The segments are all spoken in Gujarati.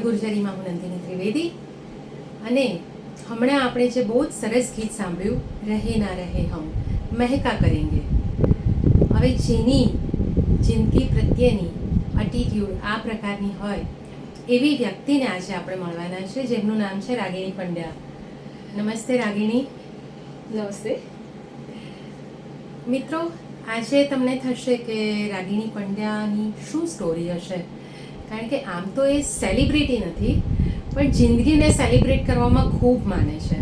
ગુર્જરીમાં હું નંદિની ત્રિવેદી અને હમણાં આપણે જે બહુ જ સરસ ગીત સાંભળ્યું રહે ના રહે હમ મહેકા કરેંગે. હવે જેની જિંદગી પ્રત્યેની એટીટ્યુડ આ પ્રકારની હોય એવી વ્યક્તિને આજે આપણે મળવાના છે, જેમનું નામ છે રાગિણી પંડ્યા. નમસ્તે રાગિણી. નમસ્તે મિત્રો. આજે તમને થશે કે રાગિણી પંડ્યાની શું સ્ટોરી હશે, કારણ કે આમ તો એ સેલિબ્રિટી નથી, પણ જિંદગીને સેલિબ્રેટ કરવામાં ખૂબ માને છે.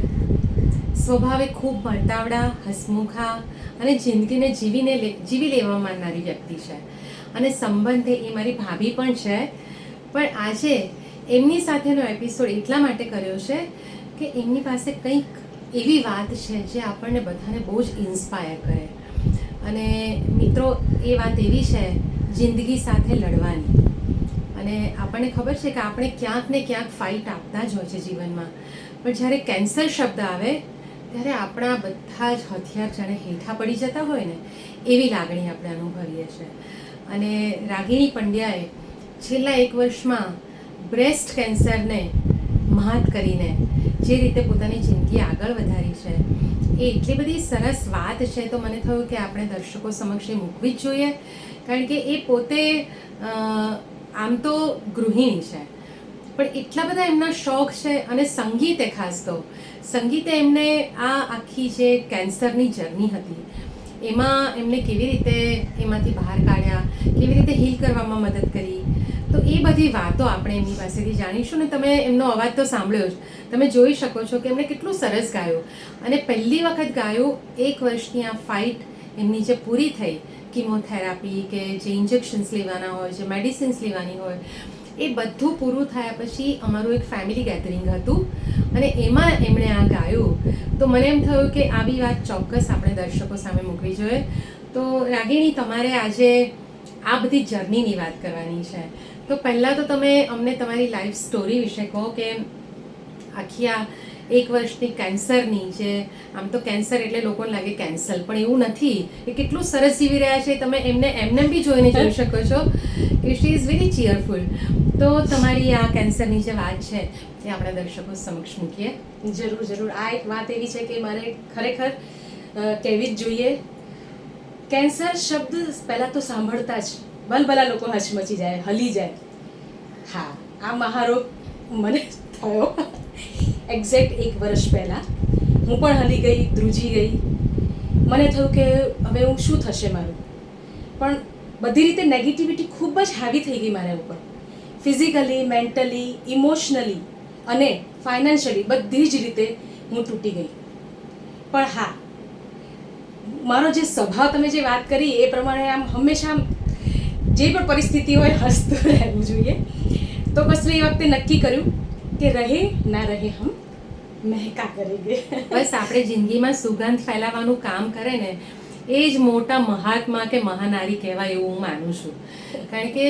સ્વભાવે ખૂબ મળતાવડા, હસમુખા અને જિંદગીને જીવી લેવા માનનારી વ્યક્તિ છે. અને સંબંધે એ મારી ભાભી પણ છે. પણ આજે એમની સાથેનો એપિસોડ એટલા માટે કર્યો છે કે એમની પાસે કંઈક એવી વાત છે જે આપણને બધાને બહુ જ ઇન્સ્પાયર કરે. અને મિત્રો, એ વાત એવી છે જિંદગી સાથે લડવાની. અને આપણને ખબર છે કે આપણે ક્યાંક ને ક્યાંક ફાઇટ આપતા જ હોય છે જીવનમાં, પણ જ્યારે કેન્સર શબ્દ આવે ત્યારે આપણા બધા જ હથિયાર જાણે હેઠા પડી જતા હોય ને એવી લાગણી આપણે અનુભવીએ છીએ. અને રાગિણી પંડ્યાએ છેલ્લા 1 વર્ષમાં બ્રેસ્ટ કેન્સરને મહાત કરીને જે રીતે પોતાની જિંદગી આગળ વધારી છે એ એટલી બધી સરસ વાત છે. તો મને થયું કે આપણે દર્શકો સમક્ષ એ મૂકવી જ જોઈએ, કારણ કે એ પોતે આમ તો ગૃહિણી છે, પણ એટલા બધા એમના શોખ છે. અને સંગીતે ખાસ તો સંગીતે એમને આ આખી જે કેન્સરની જર્ની હતી એમાં એમને કેવી રીતે એમાંથી બહાર કાઢ્યા, કેવી રીતે હીલ કરવામાં મદદ કરી, તો એ બધી વાતો આપણે એમની પાસેથી જાણીશું. ને તમે એમનો અવાજ તો સાંભળ્યો જ, તમે જોઈ શકો છો કે એમણે કેટલું સરસ ગાયું. અને પહેલી વખત ગાયું 1 વર્ષની આ ફાઇટ એમની જે પૂરી થઈ, કિમોથેરાપી કે જે ઇન્જેક્શન્સ લેવાના હોય, જે મેડિસિન્સ લેવાની હોય, એ બધું પૂરું થયા પછી અમારું એક ફેમિલી ગેધરિંગ હતું અને એમાં એમણે આ ગાયું. તો મને એમ થયું કે આવી વાત ચોક્કસ આપણે દર્શકો સામે મૂકવી જોઈએ. તો રાગિણી, તમારે આજે આ બધી જર્નીની વાત કરવાની છે. તો પહેલાં તો તમે અમને તમારી લાઈફ સ્ટોરી વિશે કહો કે આખી આ 1 વર્ષની કેન્સરની, જે આમ તો કેન્સર એટલે લોકોને લાગે કેન્સર, પણ એવું નથી. એ કેટલું સરસ જીવી રહ્યા છે. તમે એમને બી જોઈને જોઈ શકો છો કે શી ઇઝ વેરી ચીયરફુલ. તો તમારી આ કેન્સરની જે વાત છે એ આપણા દર્શકો સમક્ષ મૂકીએ. જરૂર. આ એક વાત એવી છે કે મારે ખરેખર કહેવી જ જોઈએ. કેન્સર શબ્દ પહેલાં તો સાંભળતા જ ભલભલા લોકો હચમચી જાય, હલી જાય. હા, આ મહારોગ મને થયો એક્ઝેક્ટ 1 વર્ષ પહેલાં. હું પણ હલી ગઈ, ધ્રુજી ગઈ. મને થયું કે હવે હું શું થશે મારું. પણ બધી રીતે નેગેટિવિટી ખૂબ જ હાવી થઈ ગઈ મારા ઉપર. ફિઝિકલી, મેન્ટલી, ઇમોશનલી અને ફાઇનાન્શિયલી બધી જ રીતે હું તૂટી ગઈ. પણ હા, મારો જે સ્વભાવ, તમે જે વાત કરી એ પ્રમાણે આમ હંમેશા જે પણ પરિસ્થિતિ હોય હસતું રહેવું જોઈએ. તો બસ મેં એ વખતે નક્કી કર્યું કે રહે ના રહે હમ મહેકા કરેંગે. બસ આપણે જિંદગીમાં સુગંધ ફેલાવવાનું કામ કરે ને એ જ મોટા મહાત્મા કે મહાનારી કહેવાય એવું હું માનું છું. કારણ કે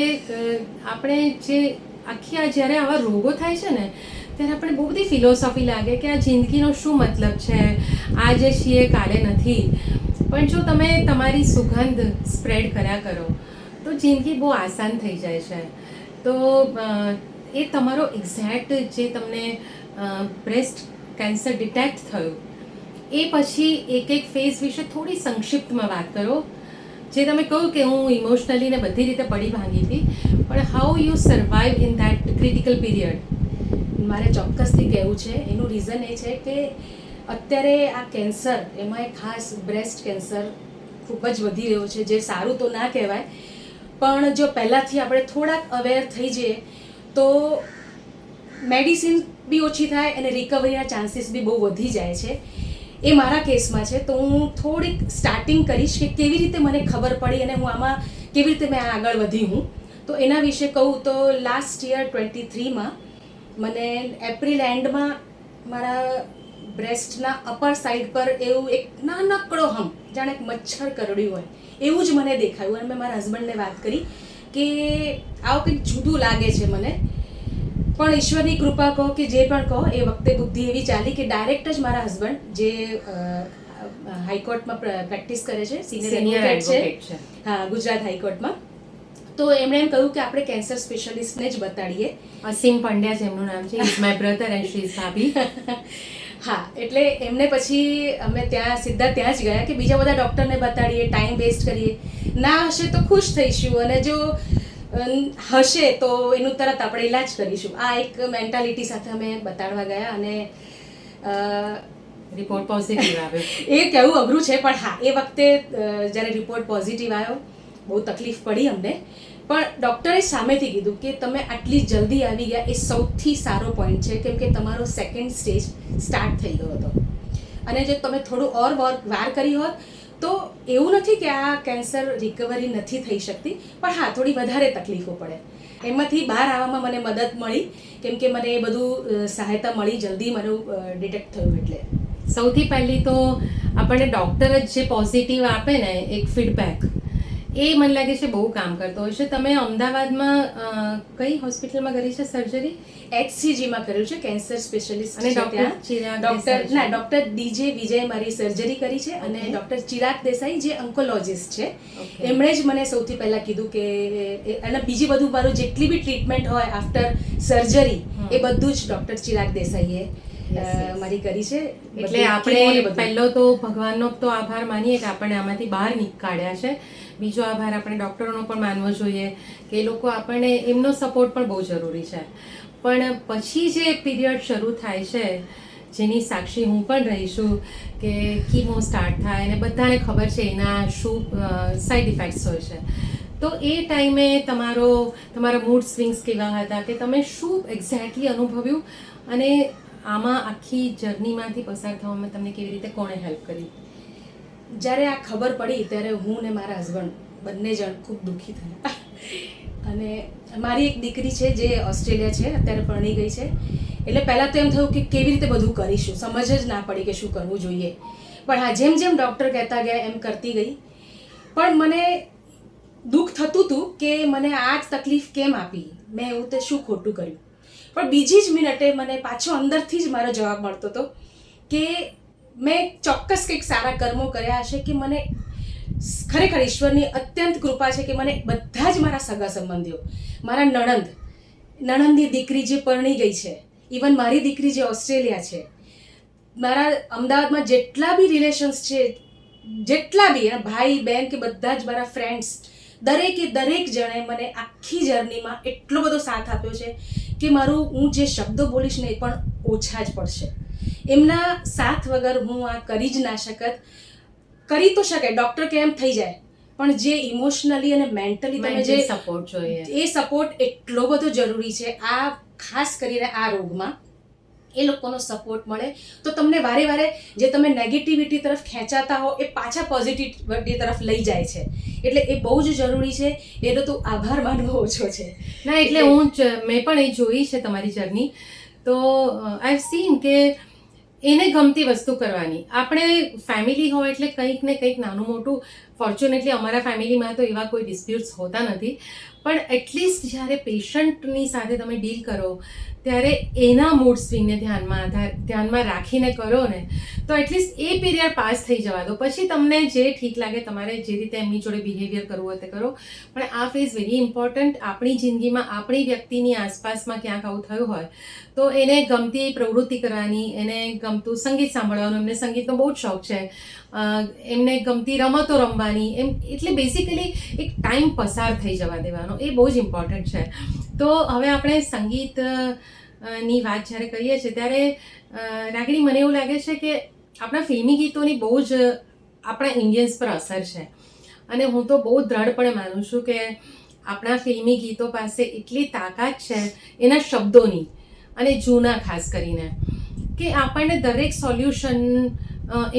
આપણે જે આખી આ જ્યારે આવા રોગો થાય છે ને ત્યારે આપણે બહુ બધી ફિલોસોફી લાગે કે આ જિંદગીનો શું મતલબ છે, આજે છીએ કાલે નથી. પણ જો તમે તમારી સુગંધ સ્પ્રેડ કર્યા કરો તો જિંદગી બહુ આસાન થઈ જાય છે. તો એ તમારો એક્ઝેક્ટ જે તમને બ્રેસ્ટ કેન્સર ડિટેક્ટ થયું એ પછી એક ફેઝ વિશે થોડી સંક્ષિપ્તમાં વાત કરો. જે તમે કહ્યું કે હું ઇમોશનલી ને બધી રીતે પડી ભાંગી હતી, પણ how you survive in that critical period. મારે ચોક્કસથી કહેવું છે. એનું રીઝન એ છે કે અત્યારે આ કેન્સર, એમાં ખાસ બ્રેસ્ટ કેન્સર ખૂબ જ વધી રહ્યો છે, જે સારું તો ના કહેવાય, પણ જો પહેલાંથી આપણે થોડાક અવેર થઈ જઈએ તો મેડિસિન બી ઓછી થાય અને રિકવરીના ચાન્સીસ બી બહુ વધી જાય છે. એ મારા કેસમાં છે. તો હું થોડીક સ્ટાર્ટિંગ કરીશ કે કેવી રીતે મને ખબર પડી અને હું આમાં કેવી રીતે મેં આગળ વધી હું. તો એના વિશે કહું તો લાસ્ટ યર 23માં મને એપ્રિલ એન્ડમાં મારા બ્રેસ્ટના અપર સાઈડ પર એવું એક નાનકડો જાણે એક મચ્છર કરડ્યું હોય એવું જ મને દેખાયું. અને મેં મારા હસબન્ડને વાત કરી કે આવું કંઈક જુદું લાગે છે મને. પણ ઈશ્વરની કૃપા કહો કે જે પણ કહો, એ વખતે બુદ્ધિ એવી ચાલી કે ડાયરેક્ટ જ મારા હસબન્ડ, જે હાઈકોર્ટમાં પ્રેક્ટિસ કરે છે, સિનિયર એડવોકેટ છે, હા, ગુજરાત હાઈકોર્ટમાં, તો એમણે એમ કહ્યું કે આપણે કેન્સર સ્પેશિયાલિસ્ટને જ બતાડીએ. અસીમ પંડ્યા છે એમનું નામ છે, is my brother and she is bhabhi. હા, એટલે એમને પછી અમે સીધા ત્યાં જ ગયા કે બીજા બધા ડૉક્ટરને બતાડીએ, ટાઈમ વેસ્ટ કરીએ, ના હશે તો ખુશ થઈશું અને જો હશે તો એનું તરત આપણે ઇલાજ કરીશું. આ એક મેન્ટાલિટી સાથે અમે બતાડવા ગયા અને રિપોર્ટ પોઝિટિવ આવ્યો. એ કહેવું અઘરું છે, પણ હા, એ વખતે જ્યારે રિપોર્ટ પોઝિટિવ આવ્યો બહુ તકલીફ પડી અમને, પણ ડૉક્ટરે સામેથી કીધું કે તમે આટલી જલ્દી આવી ગયા એ સૌથી સારો પોઈન્ટ છે, કેમ કે તમારો સેકન્ડ સ્ટેજ સ્ટાર્ટ થઈ ગયો હતો. અને જો તમે થોડું વાર કરી હોત તો એવું નથી કે આ કેન્સર રિકવરી નથી થઈ શકતી, પણ હા, થોડી વધારે તકલીફો પડે. એમાંથી બહાર આવવામાં મને મદદ મળી, કેમ કે મને એ બધું સહાયતા મળી, જલ્દી મને ડિટેક્ટ થયું. એટલે સૌથી પહેલી તો આપણને ડૉક્ટર જ જે પોઝિટિવ આપે ને એક ફીડબેક, એ મને લાગે છે બહુ કામ કરતો હોય છે. તમે અમદાવાદમાં કઈ હોસ્પિટલમાં કરી છે સર્જરી? HCGમાં કર્યું છે, કેન્સર સ્પેશિયાલિસ્ટ અને ડૉક્ટર DJ વિજય મારી સર્જરી કરી છે, અને ડૉક્ટર ચિરાગ દેસાઈ જે ઓન્કોલોજિસ્ટ છે, એમણે જ મને સૌથી પહેલાં કીધું કે, અને બીજી બધું મારું જેટલી બી ટ્રીટમેન્ટ હોય આફ્ટર સર્જરી એ બધું જ ડૉક્ટર ચિરાગ દેસાઈએ મારી કરી છે. એટલે આપણે પહેલો તો ભગવાનનો તો આભાર માનીએ કે આપણને આમાંથી બહાર કાઢ્યા છે. બીજો આભાર આપણે ડૉક્ટરોનો પણ માનવો જોઈએ કે એ લોકો આપણને, એમનો સપોર્ટ પણ બહુ જરૂરી છે. પણ પછી જે પીરિયડ શરૂ થાય છે, જેની સાક્ષી હું પણ રહીશું, કે કીમો સ્ટાર્ટ થાય અને બધાને ખબર છે એના શું સાઈડ ઇફેક્ટ્સ હોય છે, તો એ ટાઈમે તમારા મૂડ સ્વિંગ્સ કેવા હતા, કે તમે શું એક્ઝેક્ટલી અનુભવ્યું, અને આમાં આખી જર્નીમાંથી પસાર થવામાં તમને કેવી રીતે કોણે હેલ્પ કરી? જ્યારે આ ખબર પડી ત્યારે હું ને મારા હસબન્ડ બંને જણ ખૂબ દુઃખી થયા. અને મારી એક દીકરી છે જે ઓસ્ટ્રેલિયા છે, અત્યારે પરણી ગઈ છે. એટલે પહેલાં તો એમ થયું કે કેવી રીતે બધું કરીશું, સમજ જ ના પડી કે શું કરવું જોઈએ. પણ હા, જેમ જેમ ડૉક્ટર કહેતા ગયા એમ કરતી ગઈ. પણ મને દુઃખ થતું હતું કે મને આ જ તકલીફ કેમ આપી, મેં એવું તે શું ખોટું કર્યું. પણ બીજી જ મિનિટે મને પાછો અંદરથી જ મારો જવાબ મળતો હતો કે મેં ચોક્કસ કંઈક સારા કર્મો કર્યા હશે, કે મને ખરેખર ઈશ્વરની અત્યંત કૃપા છે કે મને બધા જ મારા સગા સંબંધીઓ, મારા નણંદની દીકરી જે પરણી ગઈ છે, ઇવન મારી દીકરી જે ઓસ્ટ્રેલિયા છે, મારા અમદાવાદમાં જેટલા બી રિલેશન્સ છે, જેટલા બી ભાઈ બહેન કે બધા જ મારા ફ્રેન્ડ્સ, દરેક જણે મને આખી જર્નીમાં એટલો બધો સાથ આપ્યો છે કે મારું, હું જે શબ્દો બોલીશ ને એ પણ ઓછા જ પડશે. એમના સાથ વગર હું આ કરી જ ના શકત. કરી તો શકાય, ડૉક્ટર કે એમ થઈ જાય, પણ જે ઇમોશનલી અને મેન્ટલી તમે જે સપોર્ટ જોઈએ, એ સપોર્ટ એટલો બધો જરૂરી છે. આ ખાસ કરીને આ રોગમાં એ લોકોનો સપોર્ટ મળે તો તમને વારે વારે જે તમે નેગેટિવિટી તરફ ખેંચાતા હો એ પાછા પોઝિટિવિટી તરફ લઈ જાય છે. એટલે એ બહુ જ જરૂરી છે. એનો તો આભાર માનવો ઓછો છે. ના, એટલે મેં પણ એ જોઈ છે તમારી જર્ની. તો આઈ હેવ સીન કે એને ગમતી વસ્તુ કરવાની. આપણે ફેમિલી હોય એટલે કંઈક ને કંઈક નાનું મોટું, ફોર્ચ્યુનેટલી અમારા ફેમિલીમાં તો એવા કોઈ ડિસ્પ્યુટ્સ હોતા નથી, પણ એટલીસ્ટ જ્યારે પેશન્ટની સાથે તમે ડીલ કરો ત્યારે એના મૂડ સ્વિંગને ધ્યાનમાં રાખીને કરો ને, તો એટલીસ્ટ એ પીરિયડ પાસ થઈ જવા દો. પછી તમને જે ઠીક લાગે, તમારે જે રીતે એમની જોડે બિહેવિયર કરવું હોય તે કરો. પણ આ ફેઝ વેરી ઇમ્પોર્ટન્ટ. આપણી જિંદગીમાં આપણી વ્યક્તિની આસપાસમાં ક્યાંક આવું થયું હોય તો એને ગમતી પ્રવૃત્તિ કરવાની, એને ગમતું સંગીત સાંભળવાનું, એમને સંગીતનો બહુ જ શોખ છે, એમને ગમતી રમતો રમવાની, એટલે બેઝિકલી એક ટાઈમ પસાર થઈ જવા દેવાનો, એ બહુ જ ઇમ્પોર્ટન્ટ છે. તો હવે આપણે સંગીત ની વાત જ્યારે કરીએ છીએ ત્યારે રાગિણી મને એવું લાગે છે કે આપણા ફિલ્મી ગીતોની બહુ જ આપણા ઇન્ડિયન્સ પર અસર છે અને હું તો બહુ દ્રઢપણે માનું છું કે આપણા ફિલ્મી ગીતો પાસે એટલી તાકાત છે એના શબ્દોની અને જૂના ખાસ કરીને કે આપણને દરેક સોલ્યુશન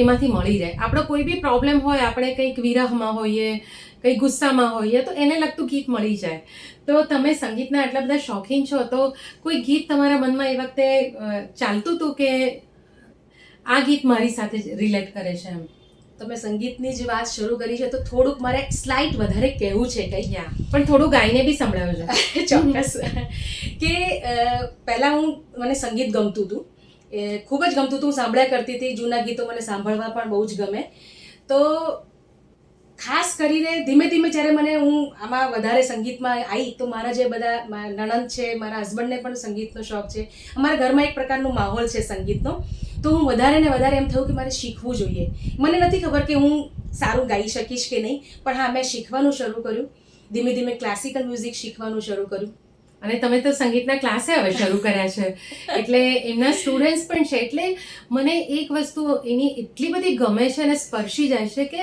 એમાંથી મળી જાય. આપણો કોઈ બી પ્રોબ્લેમ હોય, આપણે કંઈક વિરહમાં હોઈએ, કંઈક ગુસ્સામાં હોઈએ, તો એને લગતું ગીત મળી જાય. તો તમે સંગીતના આટલા બધા શોખીન છો, તો કોઈ ગીત તમારા મનમાં એ વખતે ચાલતું હતું કે આ ગીત મારી સાથે રિલેટ કરે છે એમ? તમે સંગીતની જ વાત શરૂ કરી છે તો થોડુંક મારે સ્લાઇટ વધારે કહેવું છે કંઈ. યા પણ થોડું ગાઈને બી સંભળાવજો. ચોક્કસ. કે પહેલાં મને સંગીત ગમતું હતું, ખૂબ જ ગમતું હતું, સાંભળ્યા કરતી હતી. જૂના ગીતો મને સાંભળવા પણ બહુ જ ગમે. તો ખાસ કરીને ધીમે ધીમે જ્યારે હું આમાં વધારે સંગીતમાં આવી તો મારા જે બધા નણંદ છે, મારા હસબન્ડને પણ સંગીતનો શોખ છે, અમારા ઘરમાં એક પ્રકારનો માહોલ છે સંગીતનો. તો હું વધારે ને વધારે એમ થયું કે મારે શીખવું જોઈએ. મને નથી ખબર કે હું સારું ગાઈ શકીશ કે નહીં, પણ હા, મેં શીખવાનું શરૂ કર્યું. ધીમે ધીમે ક્લાસિકલ મ્યુઝિક શીખવાનું શરૂ કર્યું. અને તમે તો સંગીતના ક્લાસે હવે શરૂ કર્યા છે, એટલે એમના સ્ટુડન્ટ્સ પણ છે. એટલે મને એક વસ્તુ એની એટલી બધી ગમે છે અને સ્પર્શી જાય છે કે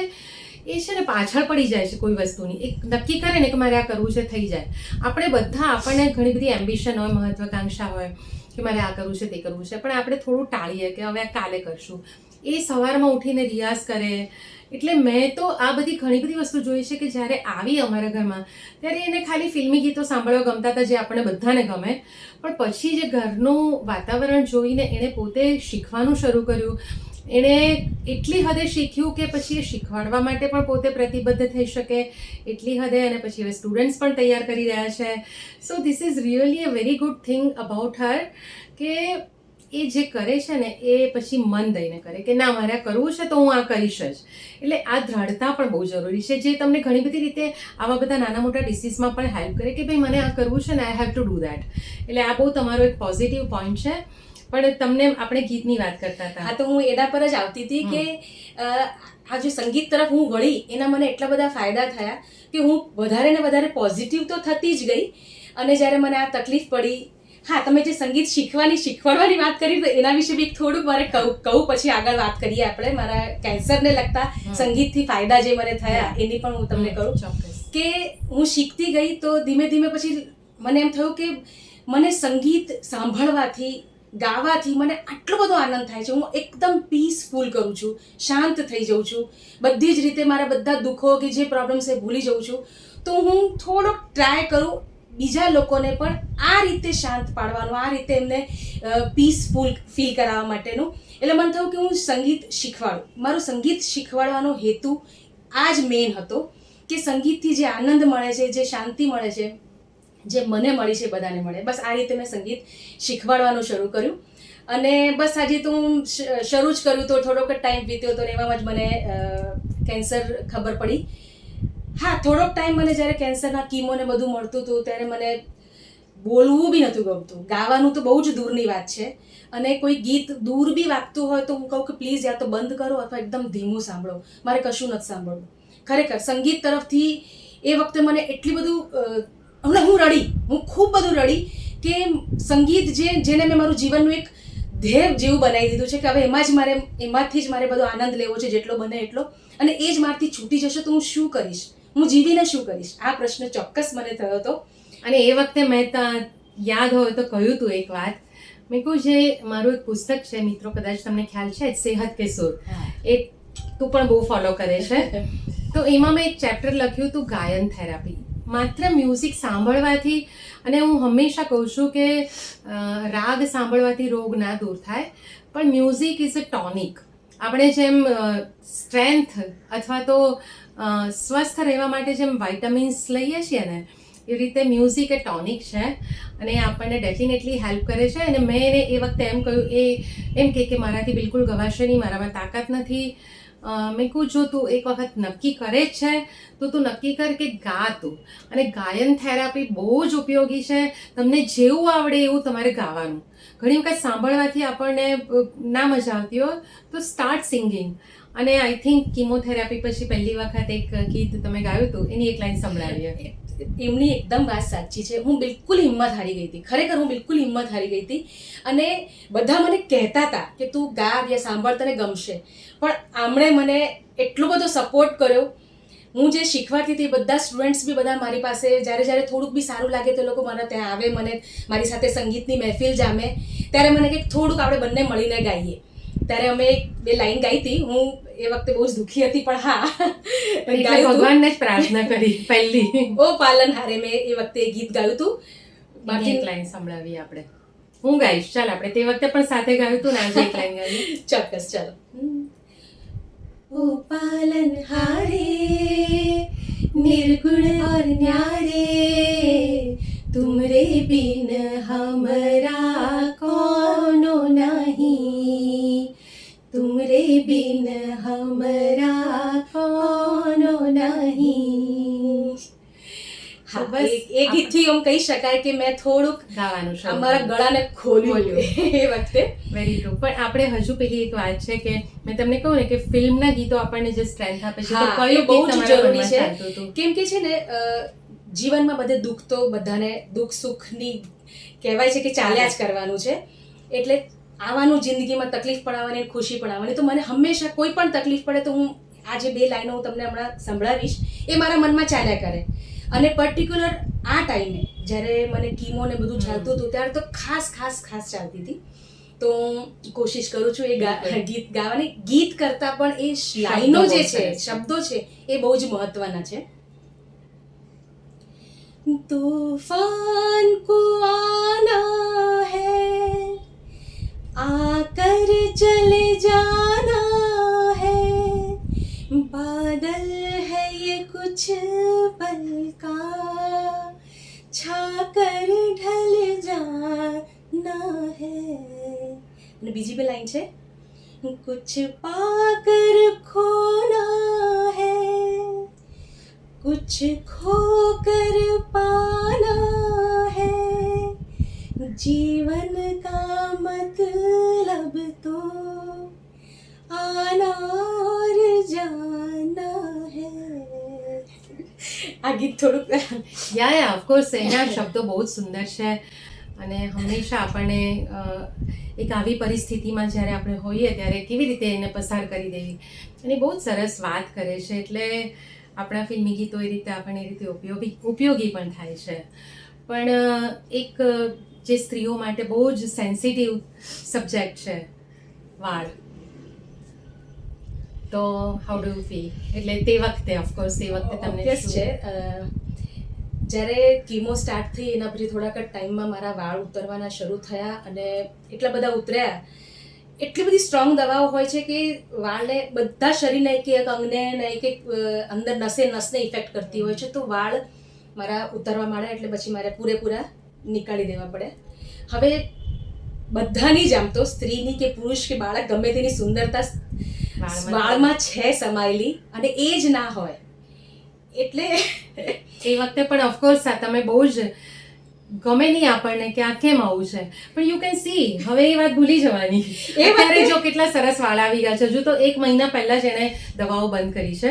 એ છે ને પાછળ પડી જાય છે કોઈ વસ્તુની. એક નક્કી કરે ને કે મારે આ કરવું છે, થઈ જાય. આપણે બધા, આપણને ઘણી બધી એમ્બિશન હોય, મહત્વાકાંક્ષા હોય કે મારે આ કરવું છે, તે કરવું છે, પણ આપણે થોડું ટાળીએ કે હવે આ કાલે કરશું. એ સવારમાં ઉઠીને રિયાઝ કરે. એટલે મેં તો આ બધી ઘણી બધી વસ્તુ જોઈ છે કે જ્યારે આવી અમારા ઘરમાં ત્યારે એને ખાલી ફિલ્મી ગીતો સાંભળવા ગમતા હતા, જે આપણને બધાને ગમે, પણ પછી જે ઘરનું વાતાવરણ જોઈને એણે પોતે શીખવાનું શરૂ કર્યું. એણે એટલી હદે શીખ્યું કે પછી એ શીખવાડવા માટે પણ પોતે પ્રતિબદ્ધ થઈ શકે એટલી હદે, અને પછી હવે સ્ટુડન્ટ્સ પણ તૈયાર કરી રહ્યા છે. So this is really a very good thing about her કે એ જે કરે છે ને એ પછી મન દઈને કરે કે ના, મારે આ કરવું છે તો હું આ કરીશ જ. એટલે આ દ્રઢતા પણ બહુ જરૂરી છે, જે તમને ઘણી બધી રીતે આવા બધા નાના મોટા ડિસીઝમાં પણ હેલ્પ કરે કે ભાઈ મને આ કરવું છે ને, I have to do that. એટલે આ બહુ તમારો એક પોઝિટિવ પોઈન્ટ છે. પણ તમને આપણે ગીતની વાત કરતા હતા. હા, તો હું એના પર જ આવતી હતી કે આ જે સંગીત તરફ હું વળી એના મને એટલા બધા ફાયદા થયા કે હું વધારે ને વધારે પોઝિટિવ તો થતી જ ગઈ. અને જ્યારે મને આ તકલીફ પડી, હા, તમે જે સંગીત શીખવાડવાની વાત કરી તો એના વિશે બી થોડુંક મારે કહું, પછી આગળ વાત કરીએ આપણે. મારા કેન્સરને લગતા સંગીતથી ફાયદા જે મને થયા એની પણ હું તમને કહું. કે હું શીખતી ગઈ તો ધીમે ધીમે પછી મને એમ થયું કે મને સંગીત સાંભળવાથી, ગાવાથી મને આટલો બધો આનંદ થાય છે. હું એકદમ પીસફુલ કરું છું, શાંત થઈ જાઉં છું, બધી જ રીતે મારા બધા દુઃખો કે જે પ્રોબ્લેમ્સ એ ભૂલી જાઉં છું. તો હું થોડોક ટ્રાય કરું બીજા લોકોને પણ આ રીતે શાંત પાડવાનું, આ રીતે એમને પીસફુલ ફીલ કરાવવા માટેનું. એટલે મને થયું કે હું સંગીત શીખવાડું. મારું સંગીત શીખવાડવાનો હેતુ આ જ મેઇન હતો કે સંગીતથી જે આનંદ મળે છે, જે શાંતિ મળે છે, જે મને મળી છે બધાને મળે. બસ આ રીતે મેં સંગીત શીખવાડવાનું શરૂ કર્યું. અને બસ આજે તો હું શરૂ જ કર્યું તો થોડોક જ ટાઈમ વીત્યો તો એવામાં જ મને કેન્સર ખબર પડી. હા, થોડોક ટાઈમ મને જ્યારે કેન્સરના કીમો ને બધું મળતું હતું ત્યારે મને બોલવું બી નહોતું ગમતું, ગાવાનું તો બહુ જ દૂરની વાત છે. અને કોઈ ગીત દૂર બી વાગતું હોય તો હું કહું કે પ્લીઝ યા તો બંધ કરો અથવા એકદમ ધીમું સાંભળો, મારે કશું નથી સાંભળવું. ખરેખર સંગીત તરફથી એ વખતે મને એટલી બધું હું ખૂબ બધું રડી કે સંગીત જેને મેં મારું જીવનનું એક ધ્યેય જેવું બનાવી દીધું છે કે હવે એમાંથી જ મારે બધો આનંદ લેવો છે જેટલો બને એટલો. અને એ જ મારથી છૂટી જશે તો હું શું કરીશ, હું જીવીને શું કરીશ? આ પ્રશ્ન ચોક્કસ મને થયો હતો. અને એ વખતે મેં યાદ હોય તો કહ્યું હતું એક વાત. મેં કહું, જે મારું એક પુસ્તક છે મિત્રો, કદાચ તમને ખ્યાલ છે, સેહત કે સુર, એ તું પણ બહુ ફોલો કરે છે. તો એમાં મેં એક ચેપ્ટર લખ્યું હતું ગાયન થેરાપી. માત્ર મ્યુઝિક સાંભળવાથી, અને હું હંમેશા કહું છું કે રાગ સાંભળવાથી રોગ ના દૂર થાય, પણ મ્યુઝિક ઇઝ અ ટોનિક. આપણે જેમ સ્ટ્રેન્થ અથવા તો સ્વસ્થ રહેવા માટે જેમ વાઇટામિન્સ લઈએ છીએ ને, એવી રીતે મ્યુઝિક એ ટોનિક છે અને આપણને ડેફિનેટલી હેલ્પ કરે છે. અને મેં એને એ વખતે એમ કહ્યું, એ એમ કે મારાથી બિલકુલ ગવાશે નહીં, મારામાં તાકાત નથી. મેં કહું, જો તું એક વખત નક્કી કરે જ છે તો તું નક્કી કર કે ગા તું. અને ગાયન થેરાપી બહુ જ ઉપયોગી છે. તમને જેવું આવડે એવું તમારે ગાવાનું. ઘણી વખત સાંભળવાથી આપણને ના મજા આવતી હોય તો સ્ટાર્ટ સિંગિંગ. અને આઈ થિંક કિમોથેરાપી પછી પહેલી વખત એક ગીત તમે ગાયું હતું, એની એક લાઈન સંભળાવીએ. એમની એકદમ વાત સાચી છે. હું બિલકુલ હિંમત હારી ગઈ હતી, ખરેખર હું બિલકુલ હિંમત હારી ગઈ હતી. અને બધા મને કહેતા હતા કે તું ગા યા સાંભળ, તને ગમશે. પણ આમણે મને એટલો બધો સપોર્ટ કર્યો. હું જે શીખવાતી હતી, બધા સ્ટુડન્ટ્સ બી બધા મારી પાસે જ્યારે જ્યારે થોડુંક બી સારું લાગે તો લોકો મારા ત્યાં આવે, મને મારી સાથે સંગીતની મહેફિલ જામે. ત્યારે મને કંઈક થોડુંક આપણે બંને મળીને ગાઈએ. ત્યારે અમે 2 લાઈન ગાઈ હતી. હું એ વખતે બહુ જ દુઃખી હતી, પણ હા એટલે ભગવાનને જ પ્રાર્થના કરી પહેલી. ઓ પાલનહારે મેં એ વખતે એ ગીત ગાયું હતું. બાકી એક લાઈન સંભળાવી આપણે. હું ગાઈશ, ચાલ આપણે તે વખતે પણ સાથે ગાયું હતું ને આજે એક લાઈન ગાવી. ચોક્કસ, ચાલો. ओ पालनहारे निर्गुण और न्यारे, तुमरे बिन हमरा कोनो नहीं, तुमरे बिन हमरा कोनो નહીં. હા, બસ એ ગીતથી એમ કહી શકાય કે મેં થોડુંક ગાવાનું શરૂ અમારા ગળાને ખોલ્યું એ વખતે. Very true. પણ આપણે હજુ પેલી એક વાત છે કે મેં તમને કહું ને કે ફિલ્મના ગીતો આપણને જે સ્ટ્રેન્થ આપે છે, તો હા, કયું એ બહુ ગીત જ તમારા જરૂરી મનમાં છે. ચાલતું હતું? કેમ કે છે ને જીવનમાં બધે દુઃખ તો બધાને દુઃખ સુખની કહેવાય છે કે ચાલ્યા જ કરવાનું છે. એટલે આવવાનું જિંદગીમાં તકલીફ પડાવવાની, ખુશી પડાવવાની. તો મને હંમેશા કોઈ પણ તકલીફ પડે તો હું આ જે 2 લાઈનો હું તમને હમણાં સંભળાવીશ એ મારા મનમાં ચાલ્યા કરે. અને પર્ટિક્યુલર આ ટાઈમે જ્યારે મને કીમો ને બધું ચાલતું હતું ત્યારે તો ખાસ ચાલતી હતી. તો હું કોશિશ કરું છું એ ગીત ગાવાની. ગીત કરતાં પણ એ લાઈનો જે છે, શબ્દો છે, એ બહુ જ મહત્વના છે. तूफान को आना है, आकर चले जाना है, बादल है ये कुछ पल का, छाकर ढल जाना है. અને બીજી બે લાઈન છે, कुछ पाकर खोना है, कुछ खोकर पाना है, जीवन का मतलब तो आना और जाना है. આ ગીત થોડુંક યા ઓફકોર્સ એના શબ્દો બહુ જ સુંદર છે. અને હંમેશા આપણને એક આવી પરિસ્થિતિમાં જ્યારે આપણે હોઈએ ત્યારે કેવી રીતે એને પસાર કરી દેવી, એની બહુ જ સરસ વાત કરે છે. એટલે આપણા ફિલ્મી ગીતો એ રીતે આપણને એ રીતે ઉપયોગી પણ થાય છે. પણ એક જે સ્ત્રીઓ માટે બહુ જ સેન્સિટિવ સબ્જેક્ટ છે વાળ, તો હાઉ ડુ યુ ફીલ? એટલે તે વખતે ઓફકોર્સ તે વખતે તમને ઓબ્વિયસ છે. જ્યારે કીમો સ્ટાર્ટ થઈ એના પછી થોડાક જ ટાઈમમાં મારા વાળ ઉતરવાના શરૂ થયા. અને એટલા બધા ઉતર્યા, એટલી બધી સ્ટ્રોંગ દવાઓ હોય છે કે વાળને બધા શરીરને એક અંગને ને એક અંદર નસને ઇફેક્ટ કરતી હોય છે. તો વાળ મારા ઉતરવા માંડ્યા એટલે પછી મારે પૂરેપૂરા નીકાળી દેવા પડે. હવે બધાની જ આમ તો સ્ત્રીની કે પુરુષ કે બાળક ગમે તેની સુંદરતા વાળમાં છે સમાયેલી, અને એ જ ના હોય એટલે એ વખતે પણ ઓફકોર્સ તમે બહુ જ ગમે નહીં આપણને કે આ કેમ આવું છે. પણ યુ કેન સી, હવે એ વાત ભૂલી જવાની. અત્યારે જો કેટલા સરસ વાળ આવી ગયા છે. હજુ તો 1 મહિના પહેલા જ એણે દવાઓ બંધ કરી છે.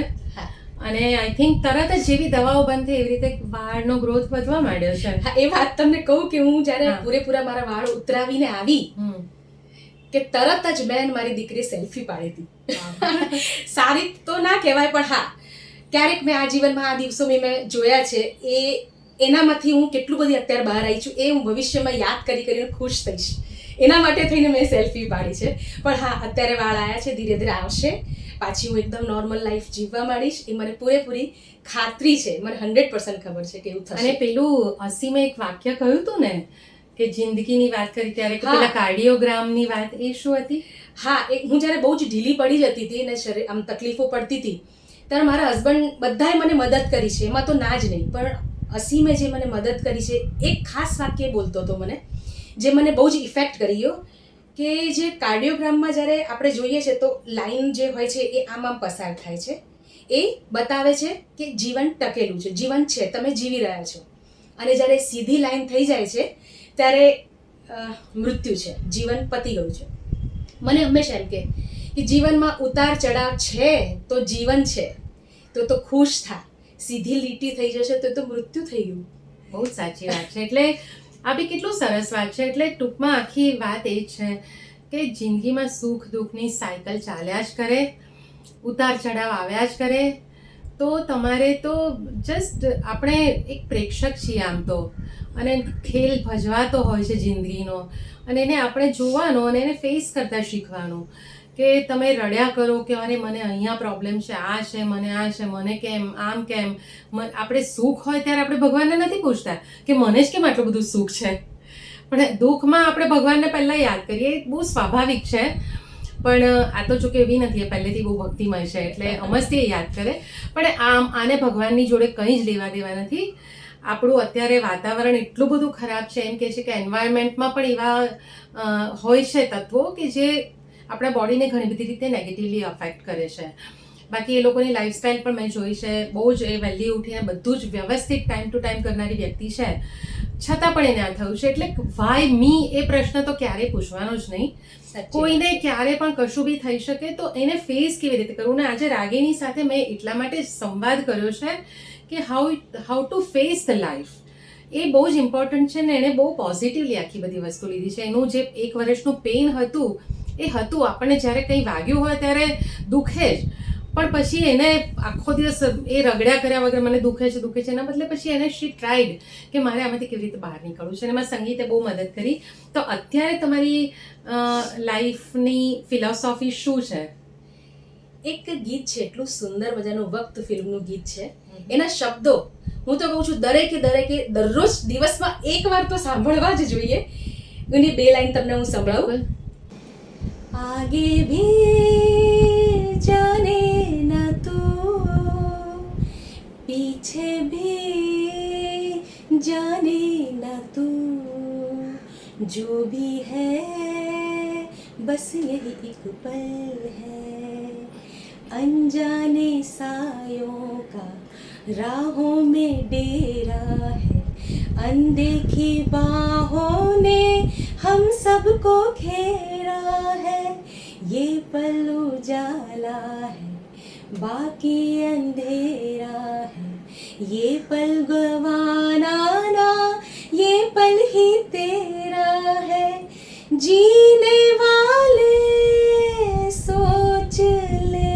અને આઈ થિંક તરત જ જેવી દવાઓ બંધ થઈ એવી રીતે વાળનો ગ્રોથ વધવા માંડ્યો છે. હા, એ વાત તમને કહું કે હું જ્યારે પૂરેપૂરા મારા વાળ ઉતરાવીને આવી કે તરત જ મેં મારી દીકરી સેલ્ફી પાડી હતી. સારી તો ના કહેવાય, પણ હા, ક્યારેક મેં આ જીવનમાં આ દિવસો મેં જોયા છે. એનામાંથી હું કેટલું બધી અત્યારે બહાર આવી છું એ હું ભવિષ્યમાં યાદ કરીને ખુશ થઈશ. એના માટે થઈને મેં સેલ્ફી પાડી છે. પણ હા, અત્યારે વાળ આવ્યા છે, ધીરે ધીરે આવશે. પાછી હું એકદમ નોર્મલ લાઈફ જીવવા માંડીશ, એ મને પૂરેપૂરી ખાતરી છે. મને 100% ખબર છે કે એવું થશે. અને પેલું અસીમે એક વાક્ય કહ્યું હતું ને કે જિંદગીની વાત કરી ત્યારે કે પેલા કાર્ડિયોગ્રામની વાત, એ શું હતી? હા, હું જ્યારે બહુ જ ઢીલી પડી જતી હતી અને શરીર આમ તકલીફો પડતી હતી ત્યારે મારા હસબન્ડ બધાએ મને મદદ કરી છે, એમાં તો ના જ નહીં. પણ અસીમે જે મને મદદ કરી છે, એક ખાસ વાક્ય બોલતો હતો મને, જે મને બહુ જ ઇફેક્ટ કર્યો કે જે કાર્ડિયોગ્રામમાં જ્યારે આપણે જોઈએ છે તો લાઈન જે હોય છે એ આમ પસાર થાય છે. એ બતાવે છે કે જીવન ટકેલું છે, જીવન છે, તમે જીવી રહ્યા છો. અને જ્યારે સીધી લાઈન થઈ જાય છે ત્યારે મૃત્યુ છે, જીવન પતી ગયું છે. મને હંમેશા એમ કે જીવનમાં ઉતાર ચઢાવ છે તો જીવન છે, તો ખુશ થા, સીધી લીટી થઈ જશે તો મૃત્યુ થઈ ગયું. બહુ જ સાચી વાત છે. એટલે આ બી કેટલું સરસ વાત છે. એટલે ટૂંકમાં આખી વાત એ જ છે કે જિંદગીમાં સુખ દુઃખની સાયકલ ચાલ્યા જ કરે, ઉતાર ચઢાવ આવ્યા જ કરે. તો તમારે તો જસ્ટ આપણે એક પ્રેક્ષક છીએ આમ તો, અને ખેલ ભજવાતો હોય છે જિંદગીનો, અને એને આપણે જોવાનો અને એને ફેસ કરતા શીખવાનું. કે તમે રડ્યા કરો કે અરે મને અહીંયા પ્રોબ્લેમ છે, આ છે, મને આ છે, મને કેમ, આમ કેમ. આપણે સુખ હોય ત્યારે આપણે ભગવાનને નથી પૂછતા કે મને જ કેમ આટલું બધું સુખ છે, પણ દુઃખમાં આપણે ભગવાનને પહેલાં યાદ કરીએ. એ બહુ સ્વાભાવિક છે. પણ આ તો જો કે એવી નથી, એ પહેલેથી બહુ ભક્તિમય છે એટલે અમસ્તી યાદ કરે. પણ આને ભગવાનની જોડે કંઈ જ લેવા દેવા નથી. આપણું અત્યારે વાતાવરણ એટલું બધું ખરાબ છે, એમ કહે છે કે એન્વાયરમેન્ટમાં પણ એવા હોય છે તત્વો કે જે આપણા બોડીને ઘણી બધી રીતે નેગેટિવલી અફેક્ટ કરે છે. બાકી એ લોકોની લાઈફસ્ટાઈલ પણ મેં જોઈ છે, બહુ જ એ વહેલી ઉઠીને બધું જ વ્યવસ્થિત ટાઈમ ટુ ટાઈમ કરનારી વ્યક્તિ છે, છતાં પણ એને આ થયું છે. એટલે વાય મી એ પ્રશ્ન તો ક્યારેય પૂછવાનો જ નહીં. કોઈને ક્યારે પણ કશું બી થઈ શકે, તો એને ફેસ કેવી રીતે કરવું. ને આજે રાગીણી સાથે મેં એટલા માટે સંવાદ કર્યો છે કે how to face the life. એ બહુ જ ઇમ્પોર્ટન્ટ છે ને એણે બહુ પોઝિટિવલી આખી બધી વસ્તુ લીધી છે. એનું જે 1 વર્ષનું પેઇન હતું એ હતું. આપણને જ્યારે કંઈ વાગ્યું હોય ત્યારે દુખે જ, પણ પછી એને આખો દિવસ એ રગડ્યા કર્યા વગર મને દુખે છે એના બદલે પછી એને શી ટ્રાઈડ કે મારે આમાંથી કેવી રીતે બહાર નીકળવું છે. અને એમાં સંગીતે બહુ મદદ કરી. તો અત્યારે તમારી લાઈફની ફિલોસોફી શું છે? એક ગીત છે, એટલું સુંદર મજાનું વક્ત ફિલ્મનું ગીત છે. એના શબ્દો હું તો કહું છું દરેકે દરરોજ દિવસમાં એકવાર તો સાંભળવા જ જોઈએ. એની 2 લાઈન તમને હું સંભળાવું. आगे भी जाने न तू, पीछे भी जाने न तू, जो भी है बस यही एक पल है, अनजाने सायों का राहों में डेरा है, अनदेखी बाहों ने हम सबको घेरा है, ये पल उजाला है बाकी अंधेरा है, ये पल गवाना ना ये पल ही तेरा है, जीने वाले सोच ले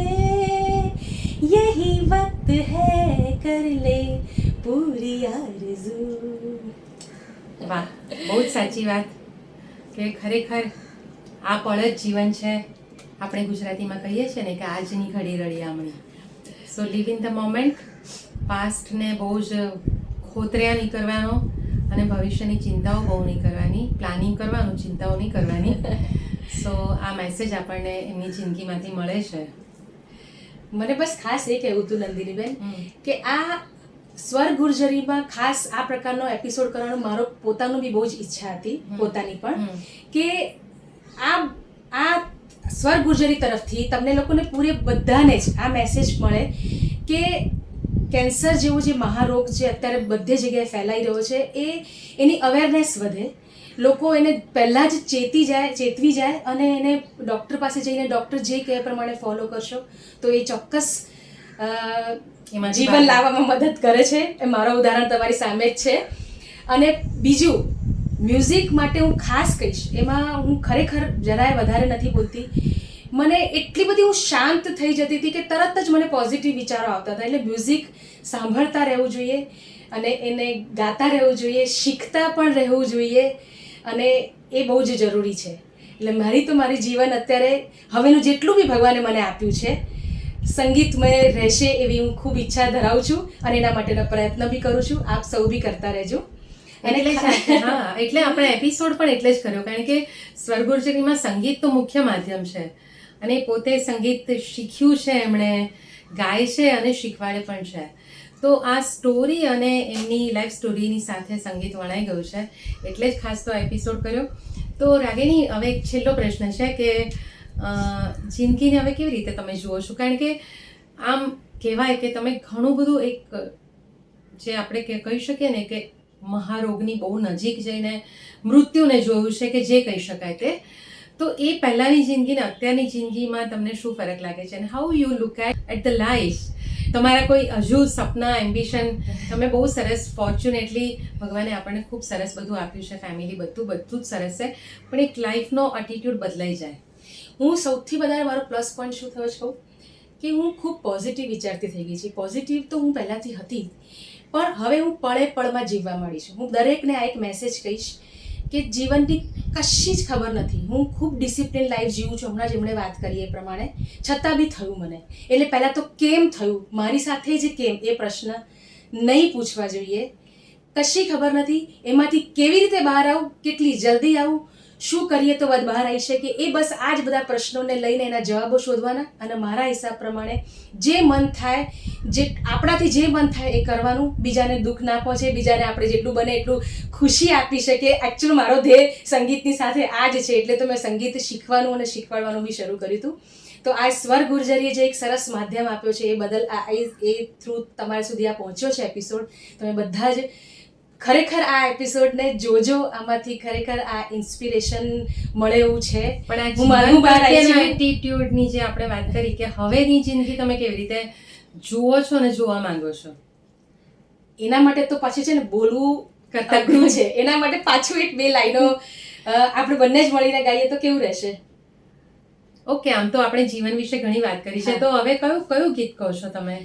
यही वक्त है कर ले पूरी आरज़ू. વાહ, બહુ જ સાચી વાત. કે ખરેખર આ પળ જ જીવન છે. આપણે ગુજરાતીમાં કહીએ છીએ ને કે આજની ઘડી રળિયામણી. સો લીવ ઇન ધ મોમેન્ટ. પાસ્ટને બહુ જ ખોતર્યા નહીં કરવાનો, અને ભવિષ્યની ચિંતાઓ બહુ નહીં કરવાની. પ્લાનિંગ કરવાનું, ચિંતાઓ નહીં કરવાની. સો આ મેસેજ આપણને એમની જિંદગીમાંથી મળે છે. મને બસ ખાસ એ કહેવું હતું નંદિનીબેન કે આ સ્વર ગુર્જરીમાં ખાસ આ પ્રકારનો એપિસોડ કરવાનો મારો પોતાનો બી બહુ જ ઈચ્છા હતી, પોતાની પણ, કે આ સ્વર ગુર્જરી તરફથી તમને લોકોને બધાને જ આ મેસેજ મળે કે કેન્સર જેવો જે મહારોગ જે અત્યારે બધી જગ્યાએ ફેલાઈ રહ્યો છે, એની અવેરનેસ વધે, લોકો એને પહેલાં જ ચેતવી જાય અને એને ડૉક્ટર પાસે જઈને ડૉક્ટર જે કહે પ્રમાણે ફોલો કરશો તો એ ચોક્કસ જીવન લાવવામાં મદદ કરે છે. એ મારો ઉદાહરણ તમારી સામે જ છે. અને બીજું, મ્યુઝિક માટે હું ખાસ કહીશ, એમાં હું ખરેખર જરાય વધારે નથી બોલતી. મને એટલી બધી હું શાંત થઈ જતી હતી કે તરત જ મને પોઝિટિવ વિચારો આવતા હતા. એટલે મ્યુઝિક સાંભળતા રહેવું જોઈએ અને એને ગાતા રહેવું જોઈએ, શીખતા પણ રહેવું જોઈએ, અને એ બહુ જ જરૂરી છે. એટલે મારી જીવન અત્યારે હવેનું જેટલું બી ભગવાને મને આપ્યું છે સંગીતમય રહેશે એવી હું ખૂબ ઈચ્છા ધરાવું છું, અને એના માટેનો પ્રયત્ન બી કરું છું. આપ સૌ બી કરતા રહેજો. એટલે આપણે એપિસોડ પણ એટલે જ કર્યો, કારણ કે સ્વર ગુર્જરીમાં સંગીત તો મુખ્ય માધ્યમ છે, અને પોતે સંગીત શીખ્યું છે, એમણે ગાય છે અને શીખવાડે પણ છે. તો આ સ્ટોરી અને એમની લાઈફ સ્ટોરીની સાથે સંગીત વણાઈ ગયું છે, એટલે જ ખાસ તો એપિસોડ કર્યો. તો રાગિણી, હવે એક છેલ્લો પ્રશ્ન છે કે જિંદગીને હવે કેવી રીતે તમે જુઓ છો? કારણ કે આમ કહેવાય કે તમે ઘણું બધું એક જે આપણે કહી શકીએ ને કે મહારોગની બહુ નજીક જઈને મૃત્યુને જોયું છે, કે જે કહી શકાય તે. તો એ પહેલાંની જિંદગી ને અત્યારની જિંદગીમાં તમને શું ફરક લાગે છે, અને how you look at the life? તમારા કોઈ હજુ સપના એમ્બિશન, તમે બહુ સરસ ફોર્ચ્યુનેટલી ભગવાને આપણને ખૂબ સરસ બધું આપ્યું છે, ફેમિલી બધું જ સરસ છે, પણ એક લાઈફનો એટીટ્યુડ બદલાઈ જાય. હું સૌથી વધારે મારો પ્લસ પોઈન્ટ શું થયો છે કહું, કે હું ખૂબ પોઝિટિવ વિચારતી થઈ ગઈ છું. પોઝિટિવ તો હું પહેલાંથી હતી, પણ હવે હું પળે પળમાં જીવવા માંડી છું. હું દરેકને આ એક મેસેજ કહીશ કે જીવનની કશી જ ખબર નથી. હું ખૂબ ડિસિપ્લિન લાઈફ જીવું છું, હમણાં જેમણે વાત કરી એ પ્રમાણે, છતાં બી થયું મને. એટલે પહેલાં તો કેમ થયું, મારી સાથે જ કેમ, એ પ્રશ્ન નહીં પૂછવા જોઈએ. કશી ખબર નથી, એમાંથી કેવી રીતે બહાર આવું, કેટલી જલ્દી આવું, શું કરીએ તો બહાર આવી શકે, એ બસ આ જ બધા પ્રશ્નોને લઈને એના જવાબો શોધવાના. અને મારા હિસાબ પ્રમાણે જે મન થાય, જે આપણાથી જે મન થાય એ કરવાનું. બીજાને દુઃખ ના પહોંચે, બીજાને આપણે જેટલું બને એટલું ખુશી આપી શકે. એકચ્યુઅલ મારો ધ્યેય સંગીતની સાથે આ જ છે, એટલે તો મેં સંગીત શીખવાનું અને શીખવાડવાનું બી શરૂ કર્યું હતું. તો આ સ્વર ગુર્જરીએ જે એક સરસ માધ્યમ આપ્યો છે, એ બદલ એ થ્રુ તમારા સુધી આ પહોંચ્યો છે એપિસોડ. તમે બધા જ ખરેખર આ એપિસોડને જોજો, આમાંથી ખરેખર આ ઇન્સ્પિરેશન મળે એવું છે. પણ હું મારું બહાર આવી છું. એટીટ્યુડની જે આપણે વાત કરી કે હવેની જિંદગી તમે કેવી રીતે જુઓ છો ને જોવા માંગો છો, એના માટે તો પાછું છે ને બોલવું કરતા અઘરું છે. એના માટે પાછું એક બે લાઈનો આપણે બંને જ મળીને ગાઈએ તો કેવું રહેશે? ઓકે, આમ તો આપણે જીવન વિશે ઘણી વાત કરી છે, તો હવે કયું ગીત કહો છો તમે?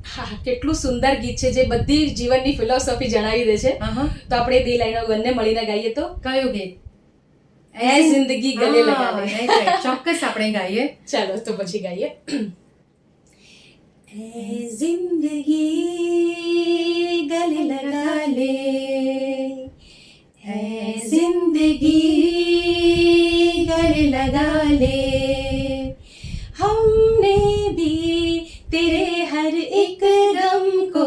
હા, કેટલું સુંદર ગીત છે જે બધી જીવનની ફિલોસોફી જણાવી દે છે. તો આપણે બે લાઈનો બંને મળીને ગાઈએ તો કયું ગીત? એ જિંદગી ગલે લગા લે. ચોક્કસ આપણે ગાઈએ. ચાલો તો પછી ગાઈએ. એ જિંદગી ગલે લગા લે, એ જિંદગી ગले लगा ले, हमने भी तेरे हर एक गम को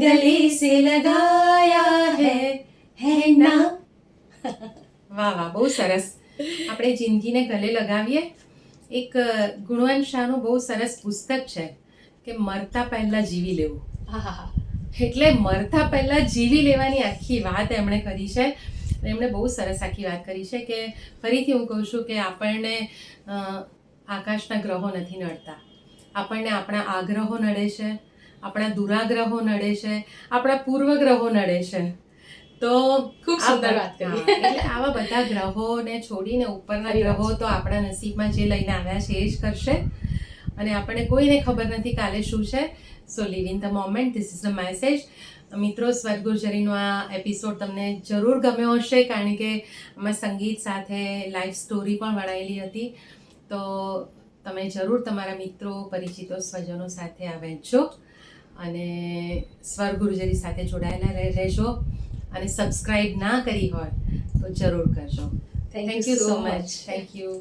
गले से लगाया है ना. વાહ વાહ, બહુ સરસ. આપણે જિંદગીને ગલે લગાવીએ. એક ગુણવંત શાહનું બહુ સરસ પુસ્તક છે કે મરતા પહેલા જીવી લેવું. એટલે મરતા પહેલા જીવી લેવાની આખી વાત એમણે કરી છે. એમણે બહુ સરસ આખી વાત કરી છે કે ફરીથી હું કહું છું કે આપણને આકાશના ગ્રહો નથી નડતા, આપણને આપણા આગ્રહો નડે છે, આપણા દુરાગ્રહો નડે છે, આપણા પૂર્વગ્રહો નડે છે. તો ખૂબ સુંદર વાત કરી. એટલે આવા બધા ગ્રહોને છોડીને ઉપરના ગ્રહો તો આપણા નસીબમાં જે લઈને આવ્યા છે એ જ કરશે, અને આપણને કોઈને ખબર નથી કાલે શું છે. So live in the moment, this is the message. મિત્રો, સ્વર ગુર્જરીનો આ એપિસોડ તમને જરૂર ગમ્યો હશે, કારણ કે આમાં સંગીત સાથે લાઈફ સ્ટોરી પણ વણાયેલી હતી. તો તમે જરૂર તમારા મિત્રો, પરિચિતો, સ્વજનો સાથે આ વહેંચજો અને સ્વર ગુર્જરી સાથે જોડાયેલા રહેજો. અને સબસ્ક્રાઇબ ના કરી હોય તો જરૂર કરજો. Thank you so much. Thank you.